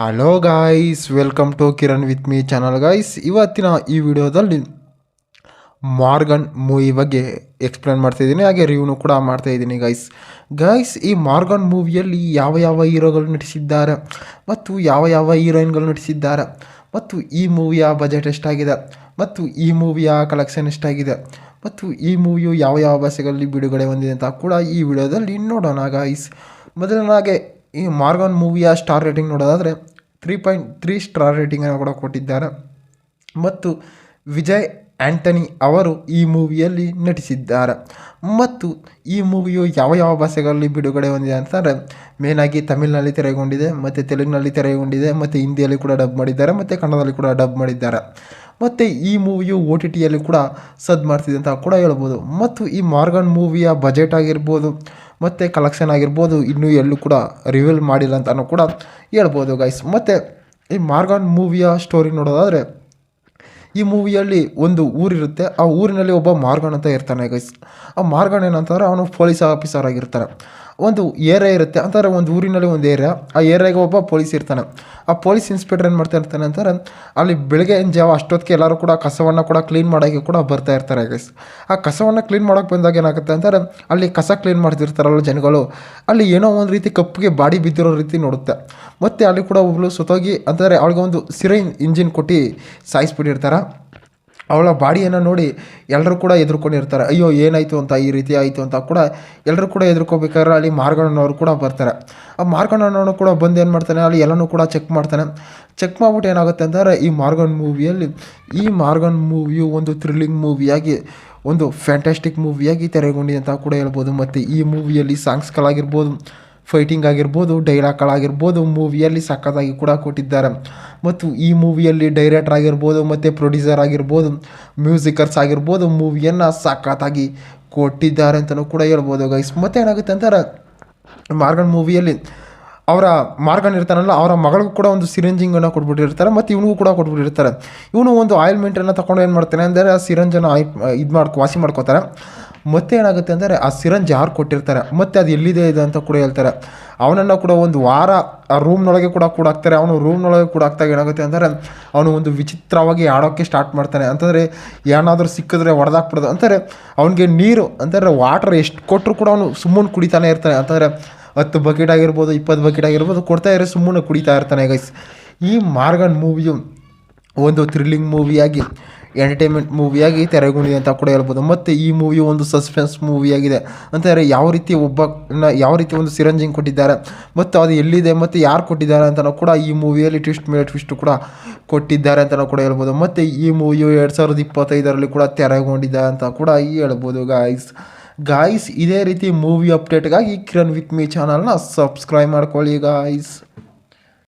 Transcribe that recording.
Hello guys, welcome to Kiran with me channel guys. ಇವತ್ತಿನ ಈ ವಿಡಿಯೋದಲ್ಲಿ ಮಾರ್ಗನ್ ಮೂವಿ ಬಗ್ಗೆ ಎಕ್ಸ್ಪ್ಲೇನ್ ಮಾಡ್ತಾಯಿದ್ದೀನಿ, ಹಾಗೆ ರಿವ್ಯೂನು ಕೂಡ ಮಾಡ್ತಾಯಿದ್ದೀನಿ ಗೈಸ್. ಈ ಮಾರ್ಗನ್ ಮೂವಿಯಲ್ಲಿ ಯಾವ ಯಾವ ಹೀರೋಗಳು ನಟಿಸಿದ್ದಾರೆ ಮತ್ತು ಯಾವ ಯಾವ ಹೀರೋಯಿನ್ಗಳು ನಟಿಸಿದ್ದಾರೆ ಮತ್ತು ಈ ಮೂವಿಯ ಬಜೆಟ್ ಎಷ್ಟಾಗಿದೆ ಮತ್ತು ಈ ಮೂವಿಯ ಕಲೆಕ್ಷನ್ ಎಷ್ಟಾಗಿದೆ ಮತ್ತು ಈ ಮೂವಿಯು ಯಾವ ಯಾವ ಭಾಷೆಗಳಲ್ಲಿ ಬಿಡುಗಡೆ ಹೊಂದಿದೆ ಅಂತ ಕೂಡ ಈ ವಿಡಿಯೋದಲ್ಲಿ ನೋಡೋಣ ಗೈಸ್. ಮೊದಲನಾಗೆ ಈ ಮಾರ್ಗನ್ ಮೂವಿಯ ಸ್ಟಾರ್ ರೇಟಿಂಗ್ ನೋಡೋದಾದರೆ 3.3 ಸ್ಟಾರ್ ರೇಟಿಂಗನ್ನು ಕೂಡ ಕೊಟ್ಟಿದ್ದಾರೆ ಮತ್ತು ವಿಜಯ್ ಆ್ಯಂಟನಿ ಅವರು ಈ ಮೂವಿಯಲ್ಲಿ ನಟಿಸಿದ್ದಾರೆ. ಮತ್ತು ಈ ಮೂವಿಯು ಯಾವ ಯಾವ ಭಾಷೆಗಳಲ್ಲಿ ಬಿಡುಗಡೆ ಹೊಂದಿದೆ ಅಂತಂದರೆ ಮೇನಾಗಿ ತಮಿಳಿನಲ್ಲಿ ತೆರೆಗೊಂಡಿದೆ ಮತ್ತು ತೆಲುಗಿನಲ್ಲಿ ತೆರೆಗೊಂಡಿದೆ ಮತ್ತು ಹಿಂದಿಯಲ್ಲಿ ಕೂಡ ಡಬ್ ಮಾಡಿದ್ದಾರೆ ಮತ್ತು ಕನ್ನಡದಲ್ಲಿ ಕೂಡ ಡಬ್ ಮಾಡಿದ್ದಾರೆ. ಮತ್ತು ಈ ಮೂವಿಯು OTTಯಲ್ಲಿ ಕೂಡ ಸದ್ ಮಾಡ್ತಿದೆ ಅಂತ ಕೂಡ ಹೇಳ್ಬೋದು. ಮತ್ತು ಈ ಮಾರ್ಗನ್ ಮೂವಿಯ ಬಜೆಟ್ ಆಗಿರ್ಬೋದು ಮತ್ತು ಕಲೆಕ್ಷನ್ ಆಗಿರ್ಬೋದು ಇನ್ನೂ ಎಲ್ಲೂ ಕೂಡ ರಿವೀಲ್ ಮಾಡಿಲ್ಲ ಅಂತಲೂ ಕೂಡ ಹೇಳ್ಬೋದು ಗೈಸ್. ಮತ್ತು ಈ ಮಾರ್ಗನ್ ಮೂವಿಯ ಸ್ಟೋರಿ ನೋಡೋದಾದರೆ ಈ ಮೂವಿಯಲ್ಲಿ ಒಂದು ಊರಿರುತ್ತೆ, ಆ ಊರಿನಲ್ಲಿ ಒಬ್ಬ ಮಾರ್ಗನ್ ಅಂತ ಇರ್ತಾನೆ ಗೈಸ್. ಆ ಮಾರ್ಗನ್ ಏನಂತಂದರೆ ಅವನು ಪೊಲೀಸ್ ಆಫೀಸರ್ ಆಗಿರ್ತಾನೆ. ಒಂದು ಏರಿಯಾ ಇರುತ್ತೆ ಅಂತಾರೆ, ಒಂದು ಊರಿನಲ್ಲಿ ಒಂದು ಏರಿಯಾ, ಆ ಏರಿಯಾಗೆ ಒಬ್ಬ ಪೊಲೀಸ್ ಇರ್ತಾನೆ. ಆ ಪೊಲೀಸ್ ಇನ್ಸ್ಪೆಕ್ಟರ್ ಏನು ಮಾಡ್ತಾ ಇರ್ತಾನೆ ಅಂತಾರೆ, ಅಲ್ಲಿ ಬೆಳಗ್ಗೆ ಜಾವ ಅಷ್ಟೊತ್ತಿಗೆ ಎಲ್ಲರೂ ಕೂಡ ಕಸವನ್ನು ಕೂಡ ಕ್ಲೀನ್ ಮಾಡೋಕ್ಕೆ ಕೂಡ ಬರ್ತಾ ಇರ್ತಾರೆ ಗೈಸ್. ಆ ಕಸವನ್ನು ಕ್ಲೀನ್ ಮಾಡೋಕ್ಕೆ ಬಂದಾಗ ಏನಾಗುತ್ತೆ ಅಂತಾರೆ, ಅಲ್ಲಿ ಕಸ ಕ್ಲೀನ್ ಮಾಡ್ತಿರ್ತಾರಲ್ಲ ಜನಗಳು, ಅಲ್ಲಿ ಏನೋ ಒಂದು ರೀತಿ ಕಪ್ಪಿಗೆ ಬಾಡಿ ಬಿದ್ದಿರೋ ರೀತಿ ನೋಡುತ್ತೆ. ಮತ್ತು ಅಲ್ಲಿ ಕೂಡ ಒಬ್ಬಳು ಸುತ್ತೋಗಿ ಅಂತಾರೆ ಅವಳಿಗೆ ಒಂದು ಸಿರೈನ್ ಇಂಜಿನ್ ಕೊಟ್ಟು ಸಾಯಿಸ್ಬಿಟ್ಟಿರ್ತಾರೆ. ಅವಳ ಬಾಡಿಯನ್ನು ನೋಡಿ ಎಲ್ಲರೂ ಕೂಡ ಎದುರ್ಕೊಂಡಿರ್ತಾರೆ, ಅಯ್ಯೋ ಏನಾಯಿತು ಅಂತ, ಈ ರೀತಿ ಆಯಿತು ಅಂತ ಕೂಡ ಎಲ್ಲರೂ ಕೂಡ ಎದುರ್ಕೋಬೇಕಾದ್ರೆ ಅಲ್ಲಿ ಮಾರ್ಗಣ್ಣನವರು ಕೂಡ ಬರ್ತಾರೆ. ಆ ಮಾರ್ಗಣ್ಣನವರು ಕೂಡ ಬಂದು ಏನು ಮಾಡ್ತಾನೆ, ಅಲ್ಲಿ ಎಲ್ಲನೂ ಕೂಡ ಚೆಕ್ ಮಾಡ್ತಾನೆ. ಚೆಕ್ ಮಾಡಿಬಿಟ್ಟು ಏನಾಗುತ್ತೆ ಅಂದರೆ ಈ ಮಾರ್ಗನ್ ಮೂವಿಯು ಒಂದು ಥ್ರಿಲ್ಲಿಂಗ್ ಮೂವಿಯಾಗಿ, ಒಂದು ಫ್ಯಾಂಟಾಸ್ಟಿಕ್ ಮೂವಿಯಾಗಿ ತೆರೆಗೊಂಡಿದೆ ಅಂತ ಕೂಡ ಹೇಳ್ಬೋದು. ಮತ್ತು ಈ ಮೂವಿಯಲ್ಲಿ ಸಾಂಗ್ಸ್ಗಳಾಗಿರ್ಬೋದು, ಫೈಟಿಂಗ್ ಆಗಿರ್ಬೋದು, ಡೈಲಾಗ್ಗಳಾಗಿರ್ಬೋದು ಮೂವಿಯಲ್ಲಿ ಸಖತ್ತಾಗಿ ಕೂಡ ಕೊಟ್ಟಿದ್ದಾರೆ. ಮತ್ತು ಈ ಮೂವಿಯಲ್ಲಿ ಡೈರೆಕ್ಟರ್ ಆಗಿರ್ಬೋದು ಮತ್ತು ಪ್ರೊಡ್ಯೂಸರ್ ಆಗಿರ್ಬೋದು, ಮ್ಯೂಸಿಕರ್ಸ್ ಆಗಿರ್ಬೋದು ಮೂವಿಯನ್ನು ಸಖತ್ತಾಗಿ ಕೊಟ್ಟಿದ್ದಾರೆ ಅಂತಲೂ ಕೂಡ ಹೇಳ್ಬೋದು ಗೈಸ್. ಮತ್ತು ಏನಾಗುತ್ತೆ ಅಂತಾರೆ, ಮಾರ್ಗನ್ ಮೂವಿಯಲ್ಲಿ ಅವರ ಮಾರ್ಗನ್ ಇರ್ತಾನಲ್ಲ, ಅವರ ಮಗಳಿಗೂ ಕೂಡ ಒಂದು ಸಿರಿಂಜಿಂಗನ್ನು ಕೊಟ್ಬಿಟ್ಟಿರ್ತಾರೆ ಮತ್ತು ಇವನಿಗೂ ಕೂಡ ಕೊಟ್ಬಿಟ್ಟಿರ್ತಾರೆ. ಇವನು ಒಂದು ಆಯಿಲ್ಮೆಂಟನ್ನು ತಗೊಂಡು ಏನು ಮಾಡ್ತಾನೆ ಅಂದರೆ ಆ ಸಿರಂಜನ್ನು ವಾಸಿ ಮಾಡ್ಕೋತಾರೆ. ಮತ್ತೆ ಏನಾಗುತ್ತೆ ಅಂದರೆ ಆ ಸಿರಂಜ್ ಯಾರು ಕೊಟ್ಟಿರ್ತಾರೆ ಮತ್ತು ಅದು ಎಲ್ಲಿದೆ ಇದೆ ಅಂತ ಕೂಡ ಹೇಳ್ತಾರೆ. ಅವನನ್ನು ಕೂಡ ಒಂದು ವಾರ ಆ ರೂಮ್ನೊಳಗೆ ಕೂಡ ಹಾಕ್ತಾರೆ. ಅವನು ರೂಮ್ನೊಳಗೆ ಕೂಡ ಹಾಕ್ದಾಗ ಏನಾಗುತ್ತೆ ಅಂದರೆ ಅವನು ಒಂದು ವಿಚಿತ್ರವಾಗಿ ಆಡೋಕ್ಕೆ ಸ್ಟಾರ್ಟ್ ಮಾಡ್ತಾನೆ. ಅಂತಂದರೆ ಏನಾದರೂ ಸಿಕ್ಕಿದ್ರೆ ಹೊಡೆದಾಕ್ಬಿಡೋದು ಅಂತಾರೆ. ಅವನಿಗೆ ನೀರು ಅಂತಾರೆ, ವಾಟರ್ ಎಷ್ಟು ಕೊಟ್ಟರು ಕೂಡ ಅವನು ಸುಮ್ಮನೆ ಕುಡಿತಾನೆ ಇರ್ತಾನೆ. ಅಂತಂದರೆ 10 ಬಕೆಟ್ ಆಗಿರ್ಬೋದು, 20 ಬಕೆಟ್ ಆಗಿರ್ಬೋದು ಕೊಡ್ತಾ ಇರೋ ಸುಮ್ಮನೆ ಕುಡಿತಾ ಇರ್ತಾನೆ ಗೈಸ್. ಈ ಮಾರ್ಗನ್ ಮೂವಿಯು ಒಂದು ಥ್ರಿಲ್ಲಿಂಗ್ ಮೂವಿಯಾಗಿ, ಎಂಟರ್ಟೈನ್ಮೆಂಟ್ ಮೂವಿಯಾಗಿ ತೆರೆಗೊಂಡಿದೆ ಅಂತ ಕೂಡ ಹೇಳ್ಬೋದು. ಮತ್ತು ಈ ಮೂವಿಯು ಒಂದು ಸಸ್ಪೆನ್ಸ್ ಮೂವಿಯಾಗಿದೆ. ಅಂತಂದರೆ ಯಾವ ರೀತಿ ಒಂದು ಸಿರಂಜಿಂಗ್ ಕೊಟ್ಟಿದ್ದಾರೆ ಮತ್ತು ಅದು ಎಲ್ಲಿದೆ ಮತ್ತು ಯಾರು ಕೊಟ್ಟಿದ್ದಾರೆ ಅಂತಲೂ ಕೂಡ ಈ ಮೂವಿಯಲ್ಲಿ ಟ್ವಿಸ್ಟ್ ಮೇಲೆ ಟ್ವಿಸ್ಟ್ ಕೂಡ ಕೊಟ್ಟಿದ್ದಾರೆ ಅಂತಲೂ ಕೂಡ ಹೇಳ್ಬೋದು. ಮತ್ತು ಈ ಮೂವಿಯು 2025ರಲ್ಲಿ ಕೂಡ ತೆರೆಗೊಂಡಿದೆ ಅಂತ ಕೂಡ ಹೇಳ್ಬೋದು ಗಾಯ್ಸ್. ಇದೇ ರೀತಿ ಮೂವಿ ಅಪ್ಡೇಟ್ಗಾಗಿ ಕಿರಣ್ ವಿತ್ ಮೀ ಚಾನಲ್ನ ಸಬ್ಸ್ಕ್ರೈಬ್ ಮಾಡ್ಕೊಳ್ಳಿ ಗಾಯ್ಸ್.